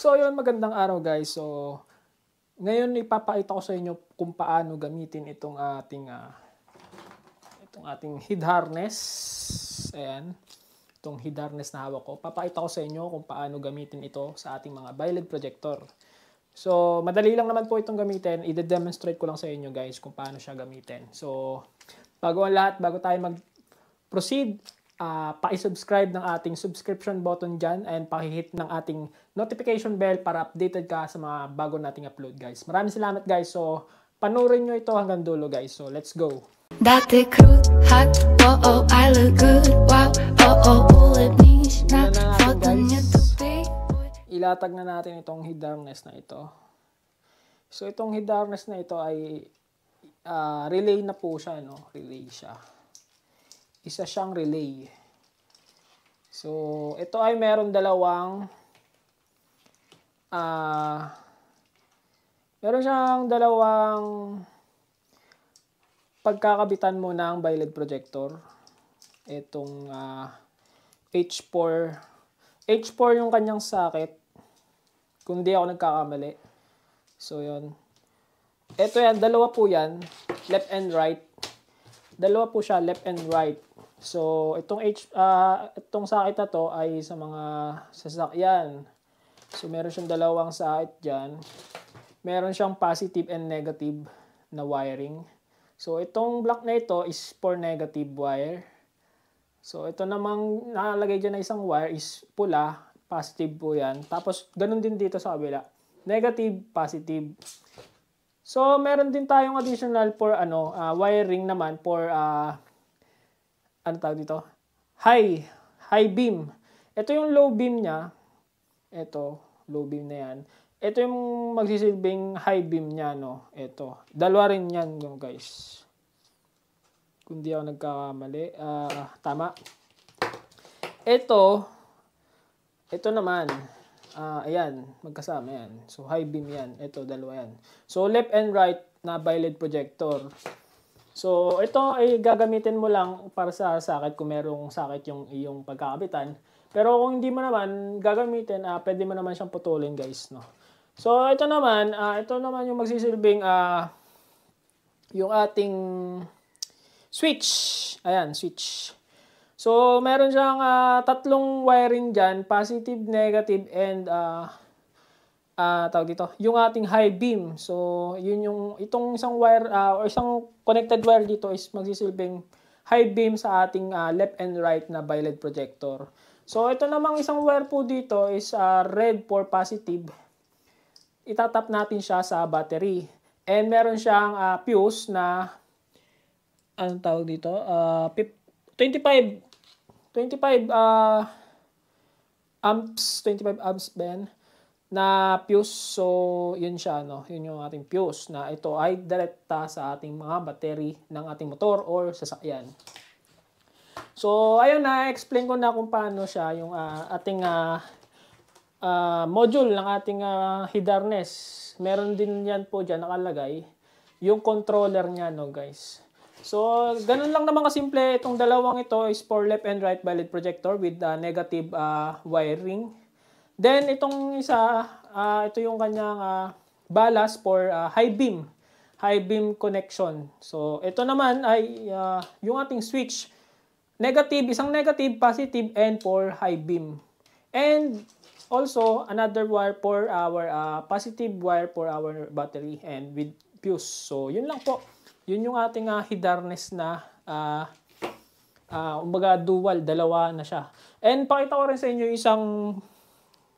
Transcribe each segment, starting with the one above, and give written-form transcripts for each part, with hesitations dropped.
So yun, magandang araw guys. So ngayon ipapakita ko sa inyo kung paano gamitin itong ating head harness. Ayan. Itong head harness na hawak ko. Papakita ko sa inyo kung paano gamitin ito sa ating mga BioLED projector. So madali lang naman po itong gamitin. I-demonstrate ko lang sa inyo guys kung paano siya gamitin. So bago ang lahat, bago tayo mag-proceed, paki-subscribe ng ating subscription button dyan and paki-hit ng ating notification bell para updated ka sa mga bago nating upload guys. Maraming salamat guys. So panoorin nyo ito hanggang dulo guys. So let's go. Dati crude, hot, oh oh, I look good, wow, oh oh, bullet knees, na foto niya to be. Ilatag na natin itong head harness na ito. So itong head harness na ito ay relay na po siya, no? Relay siya. Isa siyang relay. So ito ay meron siyang dalawang pagkakabitan mo ng BioLED projector. Itong H4 yung kanyang socket. Kung di ako nagkakamali. So yun. Ito yan, dalawa po yan. Left and right. Dalawa po siya, left and right. So itong socket na to ay sa mga sasakyan. So meron siyang dalawang socket diyan. Meron siyang positive and negative na wiring. So itong block na ito is for negative wire. So ito namang nakalagay diyan na isang wire is pula, positive po 'yan. Tapos ganun din dito sa kabila. Negative, positive. So meron din tayong additional for wiring naman for ano tawag dito? High beam. Ito yung low beam niya. Ito, low beam na 'yan. Ito yung magsisilbing high beam niya, no. Ito. Dalawa rin 'yan, guys. Kung di ako nagkakamali, tama. Ito naman. Ayan, magkasama 'yan. So high beam 'yan. Ito, dalawa 'yan. So left and right na BioLED projector. So, ito ay gagamitin mo lang para sa socket kung merong socket yung iyong pagkakabitan. Pero kung hindi mo naman gagamitin, pwede mo naman siyang putulin, guys, no. So, ito naman yung magsisilbing yung ating switch. Ayan, switch. So, meron siyang tatlong wiring diyan, positive, negative, and tawag dito, yung ating high beam. So, itong isang wire or isang connected wire dito is magsisilbing high beam sa ating left and right na BioLED projector. So, ito namang isang wire po dito is red for positive. Itatap natin siya sa battery. And meron siyang fuse na anong tawag dito? 25 amps ba yan? Na fuse. So, yun siya, no? Yun yung ating fuse na ito ay direkta sa ating mga battery ng ating motor or sasakyan. So, ayun na-explain ko na kung paano siya yung ating module ng ating head harness. Meron din yan po dyan nakalagay. Yung controller niya, no, guys. So, ganun lang naman kasimple. Itong dalawang ito is for left and right BioLED projector with negative wiring. Then, itong isa, ito yung kanyang ballast for high beam connection. So, ito naman ay yung ating switch. Isang negative, positive, and for high beam. And also, another wire for our positive wire for our battery and with fuse. So, yun lang po. Yun yung ating head harness na umbaga dual, dalawa na siya. And pakita ko rin sa inyo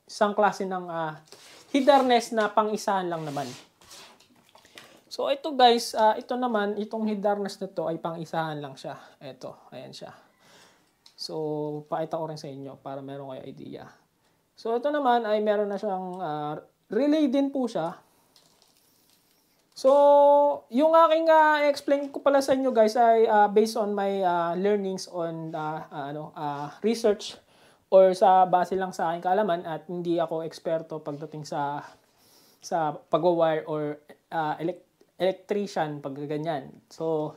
isang klase ng head harness na pang-isahan lang naman. So ito guys, itong head harness na to ay pang-isahan lang siya. Ito, ayan siya. So pakita ko rin sa inyo para meron kayo idea. So ito naman ay meron na siyang relay din po siya. So yung aking explain ko pala sa inyo guys ay based on my learnings on research or sa base lang sa aking kaalaman at hindi ako eksperto pagdating sa pag-wire or electrician pag ganyan. So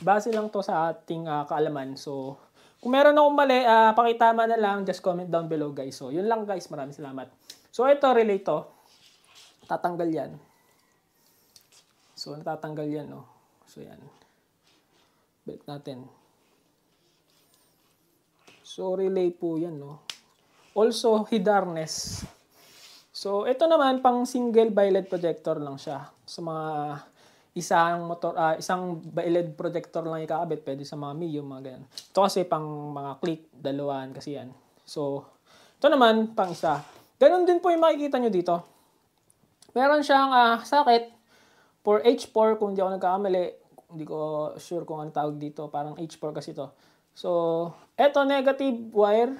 base lang to sa ating kaalaman. So kung meron akong mali, pakitama na lang, just comment down below guys. So yun lang guys, maraming salamat. So, ito, relay to. Tatanggal yan. So, natatanggal yan, no? So, yan. Balik natin. So, relay po yan, no? Also, head harness. So, ito naman, pang single bi-LED projector lang siya. Sa mga isang bi-LED projector lang ikakabit, pwede sa mga medium, mga ganyan. Ito kasi pang mga click, dalawaan kasi yan. So, ito naman, pang isa. Ganun din po yung makikita nyo dito. Meron siyang socket for H4, kung hindi ako nagkakamali. Hindi ko sure kung ano tawag dito. Parang H4 kasi to. So, ito negative wire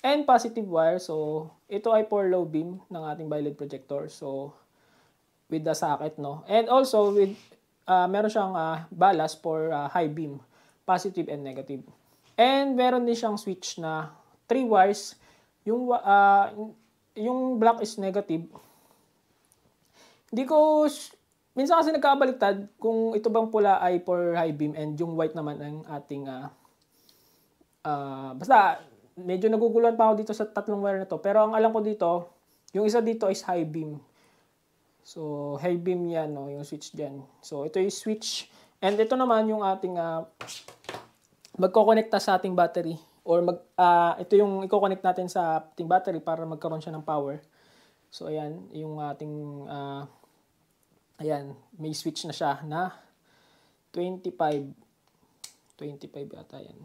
and positive wire. So, ito ay for low beam ng ating bi-LED projector. So, with the socket, no? And also, with meron siyang ballast for high beam, positive and negative. And meron din siyang switch na 3 wires. Yung black is negative. Hindi ko, minsan kasi nagkabaliktad kung ito bang pula ay for high beam and yung white naman ang ating, basta, medyo naguguluhan pa ako dito sa tatlong wire na to. Pero ang alam ko dito, yung isa dito is high beam. So, high beam yan, no, yung switch dyan. So, ito yung switch. And ito naman yung ating magkokonekta sa ating battery. Or ito yung i-connect natin sa ating battery para magkaroon siya ng power. So, ayan, yung ating, ayan, may switch na siya na 25 yata yan.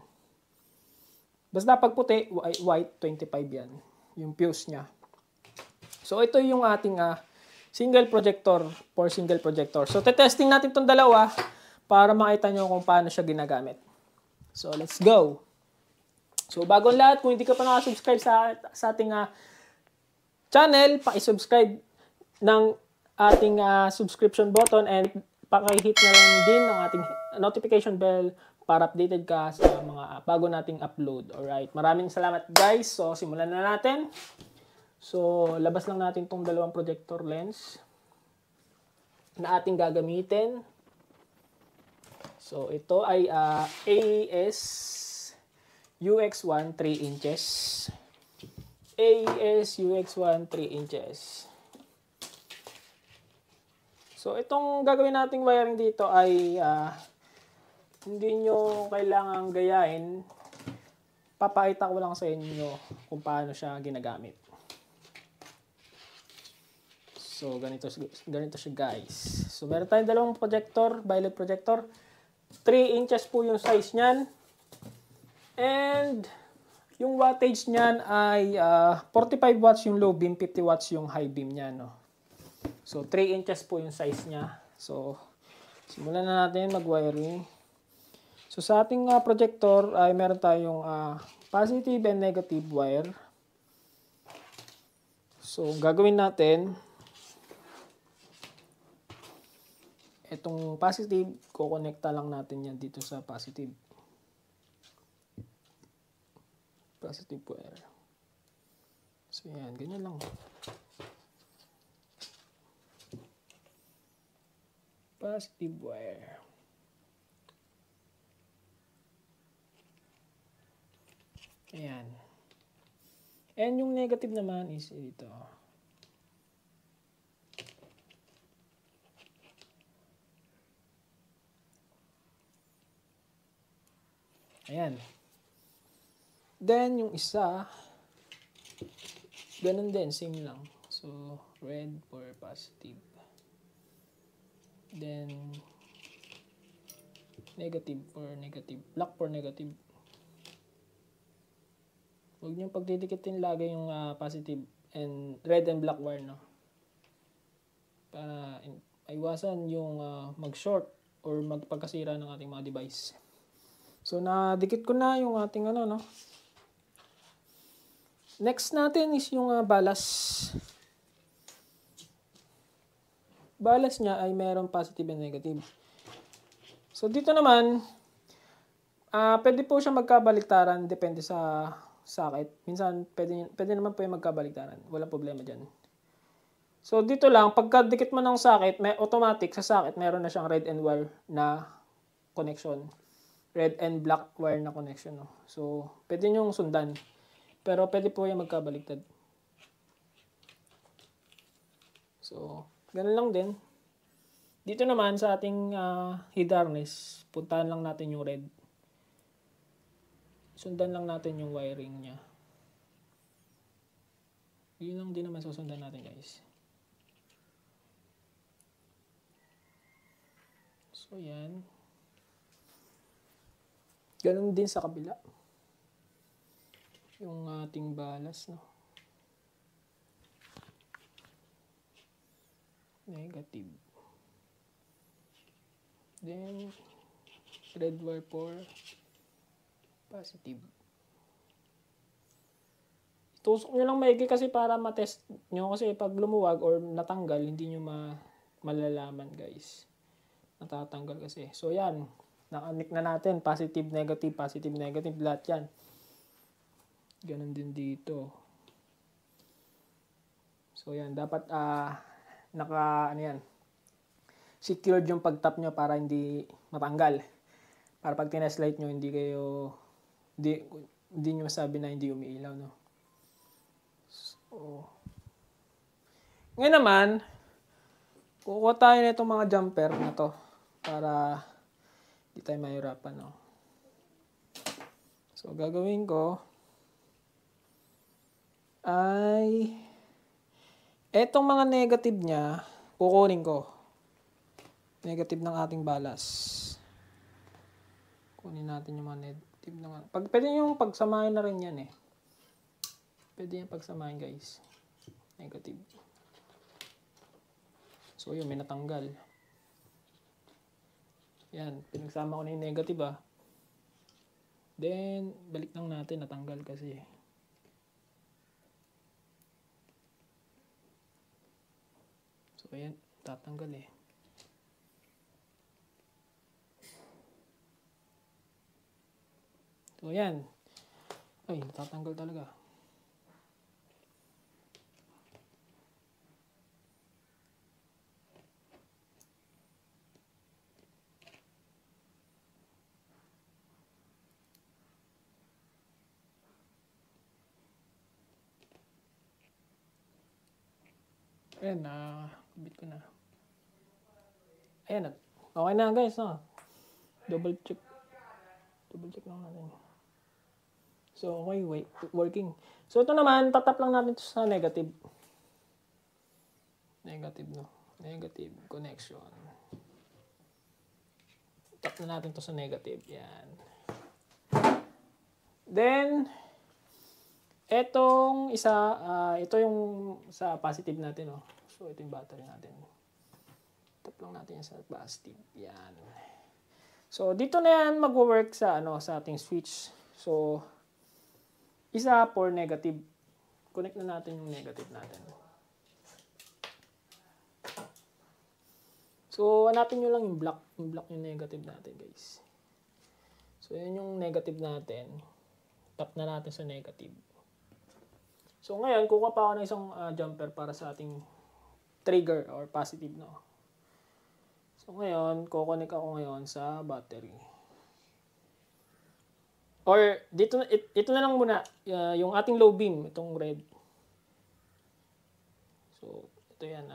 Basta pag puti, white, 25 yan. Yung fuse niya. So, ito yung ating single projector for single projector. So, testing natin itong dalawa para makita nyo kung paano siya ginagamit. So, let's go! So, bago lahat, kung hindi ka pa nakasubscribe sa ating channel, paki-subscribe ng ating subscription button and paki-hit na lang din ng ating notification bell para updated ka sa mga bago nating upload. Alright, maraming salamat guys. So, simulan na natin. So, labas lang natin tong dalawang projector lens na ating gagamitin. So, ito ay AES UX1 3 inches. AES UX1 3 inches. So, itong gagawin nating wiring dito ay hindi nyo kailangang gayahin. Papakita ko lang sa inyo kung paano siya ginagamit. So, ganito siya guys. So, meron tayong dalawang projector, bi-LED projector. 3 inches po yung size niyan. And, yung wattage niyan ay 45 watts yung low beam, 50 watts yung high beam niya, no? So, 3 inches po yung size niya. So, simulan na natin mag-wiring. So, sa ating projector ay meron tayong positive and negative wire. So, gagawin natin, itong positive, kukonekta lang natin yan dito sa positive. Positive wire. So, yan. Ganyan lang. Positive wire. Ayan. And yung negative naman is ito. Ayan. Then, yung isa, ganun din, same lang. So, red for positive. Then, negative for negative. Black for negative. Huwag niyong pagdidikitin lagi yung positive and red and black wire, no? Para iwasan yung mag-short or magpagkasira ng ating mga device. So, nadikit ko na yung ating no? Next natin is yung ballast. Ballast niya ay meron positive and negative. So, dito naman, pwede po siya magkabaliktaran, depende sa socket. Minsan, pwede naman po yung magkabaliktaran. Walang problema dyan. So, dito lang, pagkadikit mo ng socket, may automatic sa socket, meron na siyang red and wire na connection. Red and black wire na connection. No? So, pwede nyong sundan. Pero pwede po yung magkabaliktad. So, ganun lang din. Dito naman sa ating head harness, puntahan lang natin yung red. Sundan lang natin yung wiring niya. Yun lang din naman susundan natin, guys. So, yan. Ganun din sa kabila. Yung ating balas, no? Negative. Then, red wire for positive. Tusok nyo lang maigi kasi para matest nyo. Kasi pag lumuwag or natanggal, hindi nyo malalaman, guys. Natatanggal kasi. So, yan. Nakanik na natin. Positive, negative, lahat yan. Ganon din dito. So, yan. Dapat, ano yan, secured yung pag-tap nyo para hindi matanggal. Para pag tinest-light nyo, hindi nyo masabi na hindi umiilaw, no? So, ngayon naman, kukuha tayo na itong mga jumper na to para hindi tayo mahirapan, no? So, gagawin ko ay etong mga negative niya, kukunin ko. Negative ng ating balas. Kunin natin yung mga negative naman. Pwede yung pagsamahin na rin yan eh. Pwede yung pagsamahin, guys. Negative. So yun, may natanggal. Yan, pinagsama ko na yung negative ah. Then, balik lang natin, natanggal kasi. So ayan, tatanggal eh. So ayan. Ay, natatanggal talaga. Ayan, nakabit ko na. Ayan, okay na guys, no? Double check lang natin. So, okay, wait, working. So, ito naman, tatap lang natin ito sa negative. Negative, no? Negative connection. Tap na natin ito sa negative. Yan. Then, etong isa, ito yung sa positive natin, no? So, ito yung battery natin. Tap lang natin yan sa positive. Yan. So, dito na yan mag-work sa, sa ating switch. So, isa for negative. Connect na natin yung negative natin. So, hanapin nyo lang yung block. Yung block yung negative natin, guys. So, yun yung negative natin. Tap na natin sa negative. So, ngayon, kukuha pa ako ng isang jumper para sa ating trigger or positive, no? So, ngayon, kukonek ako ngayon sa battery. Or, ito na lang muna, yung ating low beam, itong red. So, ito yan,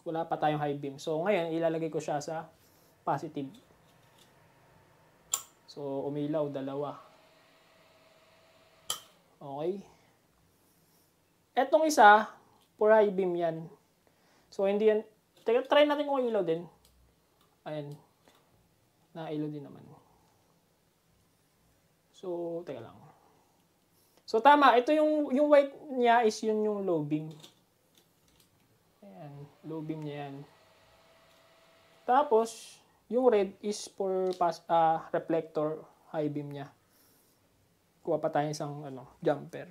wala pa tayong high beam. So, ngayon, ilalagay ko siya sa positive. So, umilaw, dalawa. Okay. Etong isa, for high beam yan. So, hindi yan, try natin kung ilaw din. Ayan. Nailaw din naman. So, teka lang. So, tama. Ito yung white niya is yun yung low beam. Ayan. Low beam niya yan. Tapos, yung red is for reflector high beam niya. Kuha pa tayo isang jumper.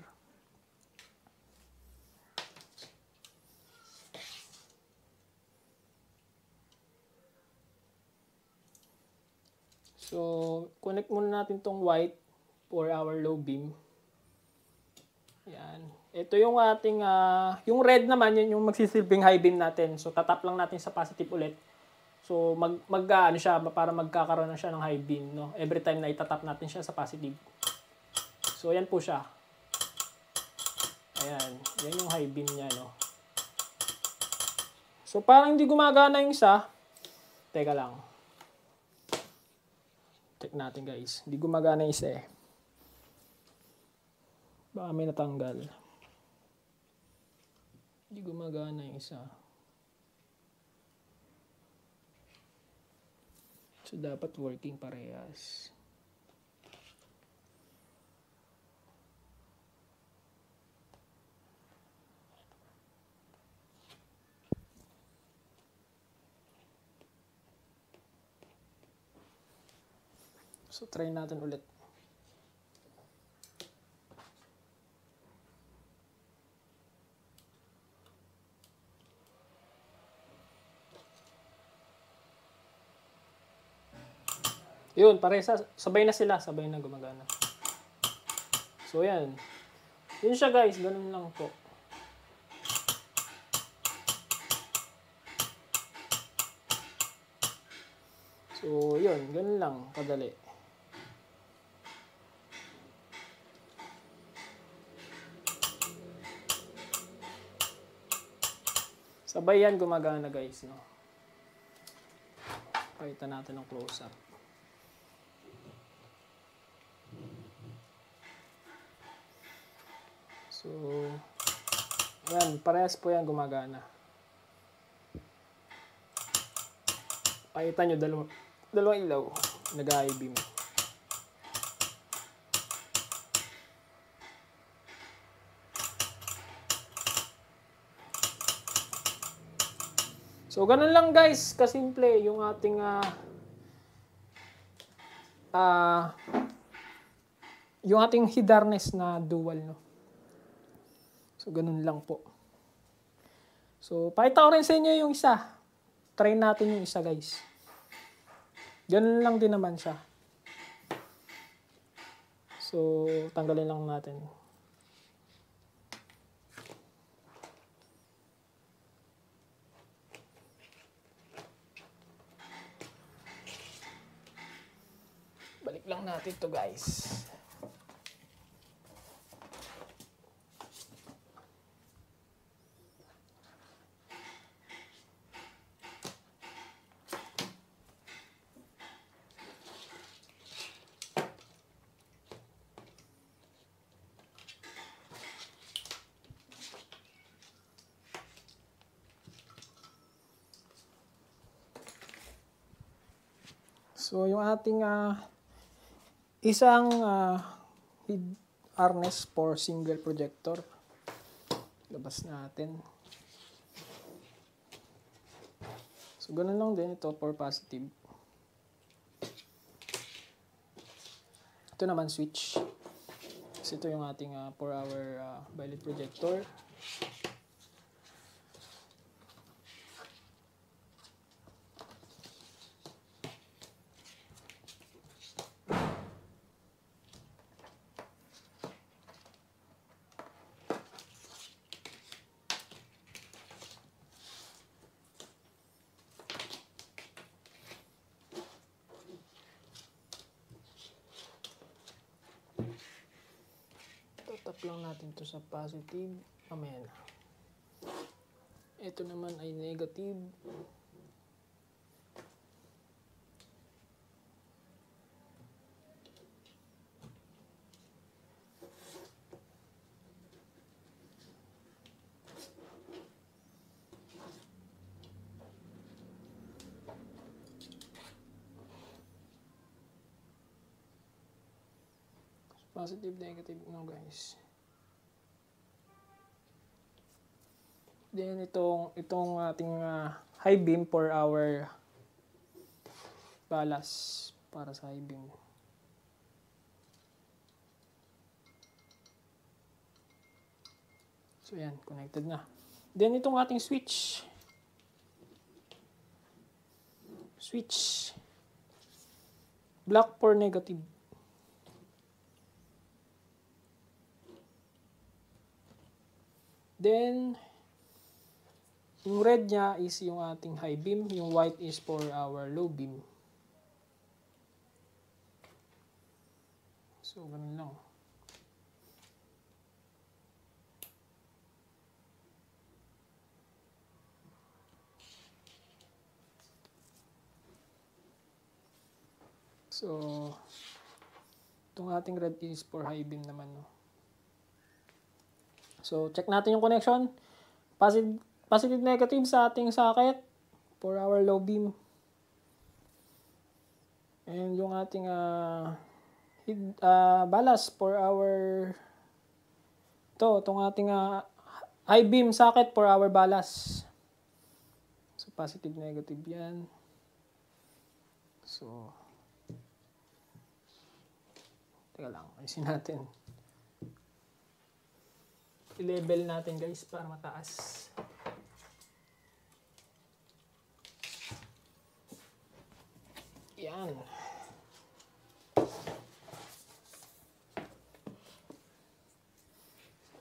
So, connect muna natin tong white for our low beam. Yan. Ito yung ating, yung red naman, yun yung magsisilbing high beam natin. So, tatap lang natin sa positive ulit. So, siya, para magkakaroon na siya ng high beam, no? Every time na itatap natin siya sa positive. So, yan po siya. Ayan. Yan yung high beam niya, no? So, parang hindi gumagana yung isa. Teka lang. Check natin guys. Hindi gumagana yung isa eh. Baka may natanggal. Hindi gumagana yung isa. So, dapat working parehas. So, try natin ulit. Yun, parehas. Sabay na sila. Sabay na gumagana. So, yan. Yun siya guys. Ganun lang po. So, yun. Ganun lang. Kadali. Sabay yan gumagana guys, no? Pakita natin ng close-up. So, yan. Parehas po yan gumagana. Pakita nyo, dalawang ilaw. Nag-high beam. So, ganun lang guys, kasimple yung ating yung ating head harness na dual, no? So, ganun lang po. So, pakita ko rin sa inyo yung isa. Try natin yung isa guys. Ganun lang din naman siya. So, tanggalin lang natin. Balik lang natin to guys. So, yung ating isang head harness for single projector. Labas natin. So, ganun lang din ito for positive. Ito naman switch. Kasi ito yung ating 4-hour violet projector. Tap lang natin to sa positive. Mamaya na. Ito naman ay negative. Positive, negative, no guys. Then itong ating high beam for our balas para sa high beam. So yan, connected na. Then itong ating switch. Switch. Black for negative. Then, yung red niya is yung ating high beam. Yung white is for our low beam. So, ganun lang. So, itong ating red is for high beam naman. No? So, check natin yung connection. Positive negative sa ating socket for our low beam. And yung ating ballast for our itong ating high beam socket for our ballast. So, positive negative yan. So, teka lang, ayusin natin. I-level natin guys para mataas. Yan.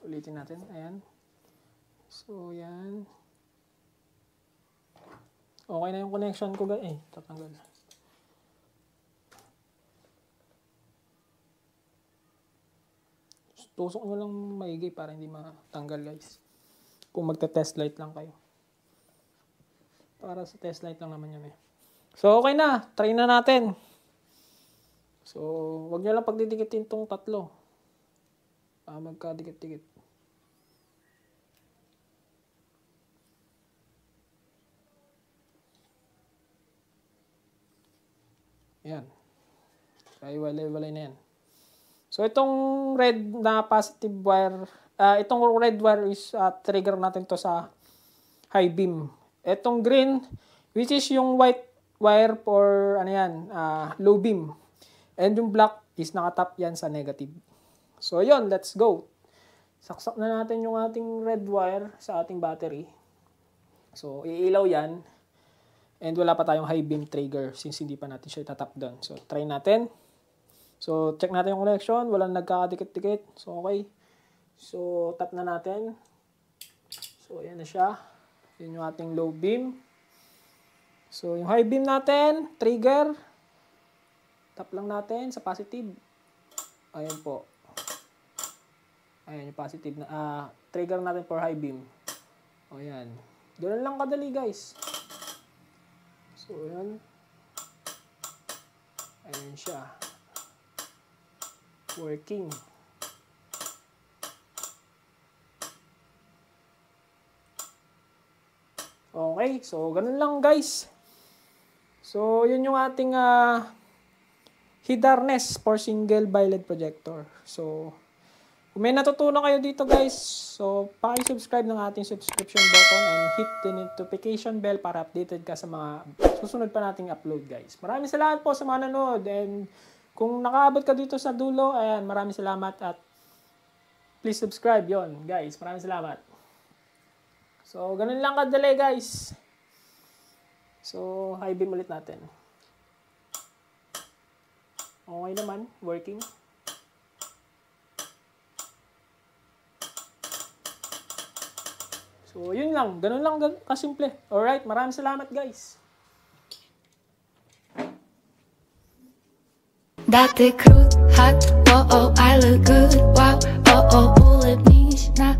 Ulitin natin. Ayan. So, yan. Okay na yung connection ko guys. Tatanggal. Tusok nyo lang maigi para hindi matanggal guys. Kung magte-test light lang kayo. Para sa test light lang naman yun eh. So okay na. Try na natin. So wag nyo lang pagdidikitin tong tatlo. Magkadikit-dikit. Yan. Try walay-walay na yan. So, itong red na positive wire, itong red wire is trigger natin to sa high beam. Itong green, which is yung white wire for, low beam. And yung black is nakatap yan sa negative. So, yun, let's go. Saksak na natin yung ating red wire sa ating battery. So, iilaw yan. And wala pa tayong high beam trigger since hindi pa natin siya itatap doon. So, try natin. So, check natin yung connection. Walang nagkakadikit-dikit. So, okay. So, tap na natin. So, ayan na siya. Yun yung ating low beam. So, yung high beam natin, trigger. Tap lang natin sa positive. Ayan po. Ayan yung positive na, trigger natin for high beam. O, ayan. Doon lang kadali, guys. So, ayan. Ayan siya. Working. Okay, so ganun lang guys. So yun yung ating head harness for single bi-LED projector. So kung may natutunan kayo dito guys, so paki-subscribe ng ating subscription button and hit the notification bell para updated ka sa mga susunod pa nating upload guys. Maraming salamat po sa mga nanood, and kung nakaabot ka dito sa dulo, ayan, maraming salamat at please subscribe yon guys. Maraming salamat. So, ganun lang kadali guys. So, high beam ulit natin. Okay naman, working. So, yun lang. Ganun lang kasimple. Alright, maraming salamat guys. Dati crude, hot, oh, I look good, wow, oh, ulip niche na